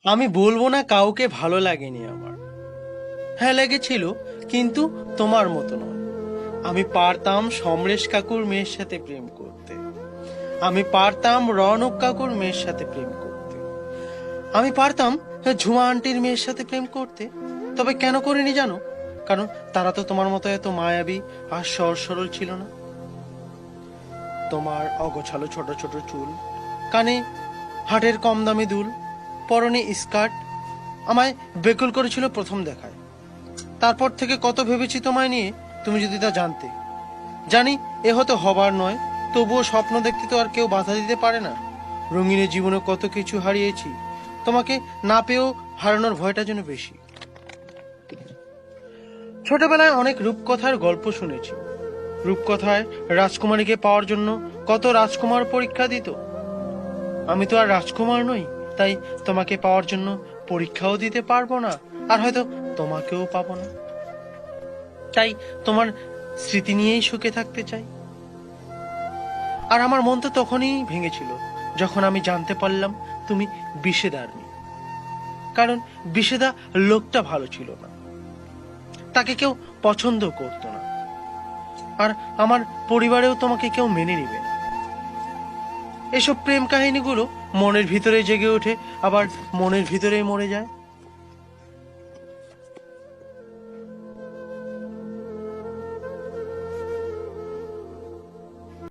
আমি বলবো না কাউকে ভালো লাগেনি আমার। হ্যাঁ লেগেছিল, কিন্তু তোমার মতো নয়। আমি পারতাম সমরেশ কাকুর মেয়ের সাথে প্রেম করতে। আমি পারতাম রনক কাকুর মেয়ের সাথে প্রেম করতে। আমি পারতাম ঝুমা আন্টির মেয়ের সাথে প্রেম করতে। তবে কেন করিনি জানো? কারণ তারা তো তোমার মতো এত মায়াবী আর সহজ সরল ছিল না। তোমার অগোছালো ছোট ছোট চুল, কানে হাটের কম দামি দুল, পরনে স্কার্ট আমায় বেকুল করেছিল প্রথম দেখায়। তারপর থেকে কত ভেবেছি তোমায় নিয়ে, তুমি যদি তা জানতে। জানি এ হয়তো হবার নয়, তবুও স্বপ্ন দেখতে তো আর কেউ বাধা দিতে পারে না। রঙিনের জীবনে কত কিছু হারিয়েছি, তোমাকে না পেয়েও হারানোর ভয়টা যেন বেশি। ছোটবেলায় অনেক রূপকথার গল্প শুনেছি। রূপকথায় রাজকুমারীকে পাওয়ার জন্য কত রাজকুমার পরীক্ষা দিত। আমি তো আর রাজকুমার নই, তাই তোমাকে পাওয়ার জন্য পরীক্ষাও দিতে পারবো না, আর হয়তো তোমাকেও পাবো না। তাই তোমার স্মৃতি নিয়েই সুখে থাকতে চাই। আর আমার মন তো তখনই ভেঙেছিল যখন আমি জানতে পারলাম তুমি বিষেদার মেয়ে। কারণ বিষেদা লোকটা ভালো ছিল না, তাকে কেউ পছন্দ করতো না, আর আমার পরিবারেও তোমাকে কেউ মেনে নিবে না। এসব প্রেম কাহিনীগুলো মনের ভিতরে জেগে ওঠে, আবার মনের ভিতরেই মরে যায়।